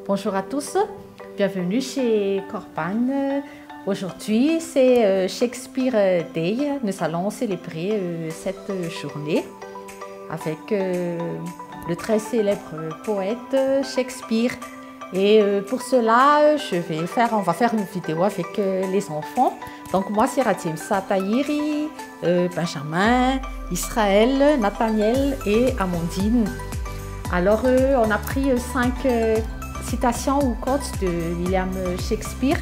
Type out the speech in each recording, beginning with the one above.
Bonjour à tous, bienvenue chez Corban. Aujourd'hui c'est Shakespeare Day. Nous allons célébrer cette journée avec le très célèbre poète Shakespeare. Et pour cela, on va faire une vidéo avec les enfants. Donc moi c'est Ratimsa Tahiri, Benjamin, Israël, Nathaniel et Amandine. Alors on a pris 5 citations ou quotes de William Shakespeare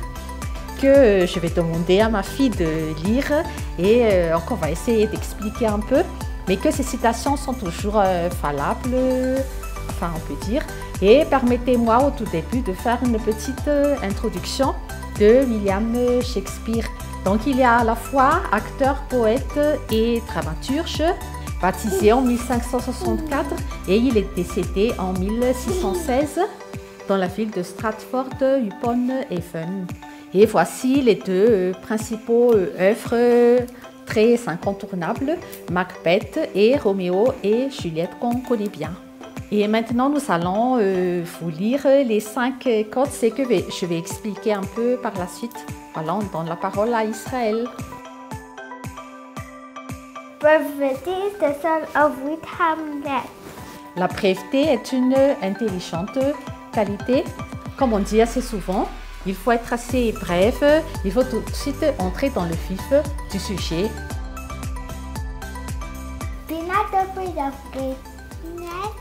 que je vais demander à ma fille de lire et on va essayer d'expliquer un peu, mais que ces citations sont toujours valables, enfin on peut dire. Et permettez-moi au tout début de faire une petite introduction de William Shakespeare. Donc il est à la fois acteur, poète et dramaturge, baptisé en 1564 et il est décédé en 1616 dans la ville de Stratford-upon-Avon. Et voici les deux principaux œuvres très incontournables, Macbeth et Roméo et Juliette qu'on connaît bien. Et maintenant nous allons vous lire les 5 codes, c'est que je vais expliquer un peu par la suite. Voilà, on donne la parole à Israël. Brevity is the son of wit Hamlet. La brièveté est une intelligente qualité. Comme on dit assez souvent, il faut être assez bref, il faut tout de suite entrer dans le vif du sujet. Be not afraid of greatness.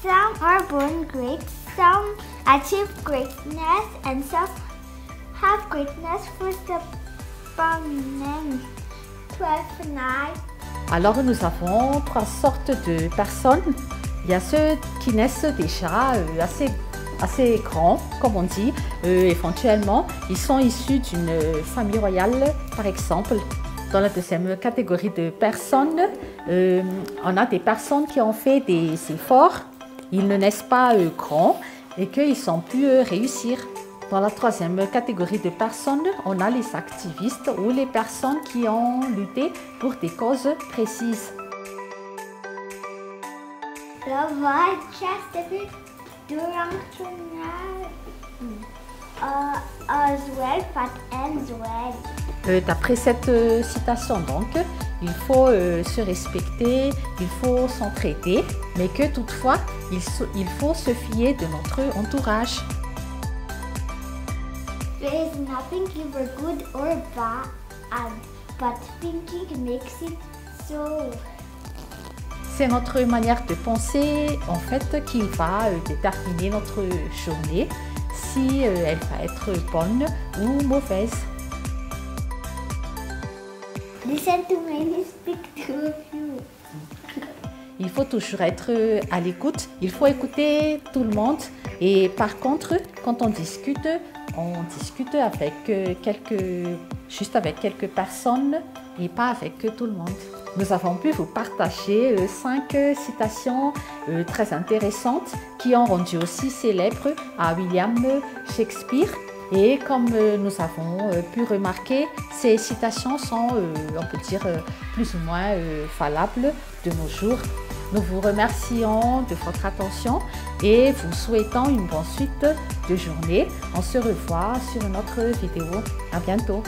Some are born great, some achieve greatness, and some have greatness for the beginning. 12:9. Alors nous avons 3 sortes de personnes. Il y a ceux qui naissent déjà assez grands, comme on dit. Éventuellement, ils sont issus d'une famille royale, par exemple. Dans la deuxième catégorie de personnes, on a des personnes qui ont fait des efforts. Ils ne naissent pas grands et qu'ils ont pu réussir. Dans la troisième catégorie de personnes, on a les activistes ou les personnes qui ont lutté pour des causes précises. The word Chesterfield durant as well, but ends well. D'après cette citation, donc, il faut se respecter, il faut s'entraider, mais que toutefois, il faut se fier de notre entourage. There is nothing ever good or bad, but thinking makes it so. C'est notre manière de penser, en fait, qui va déterminer notre journée, si elle va être bonne ou mauvaise. Listen to me speak to you. Il faut toujours être à l'écoute, il faut écouter tout le monde. Et par contre, quand on discute avec juste avec quelques personnes et pas avec tout le monde. Nous avons pu vous partager 5 citations très intéressantes qui ont rendu aussi célèbre à William Shakespeare. Et comme nous avons pu remarquer, ces citations sont, on peut dire, plus ou moins valables de nos jours. Nous vous remercions de votre attention et vous souhaitons une bonne suite de journée. On se revoit sur une autre vidéo. À bientôt.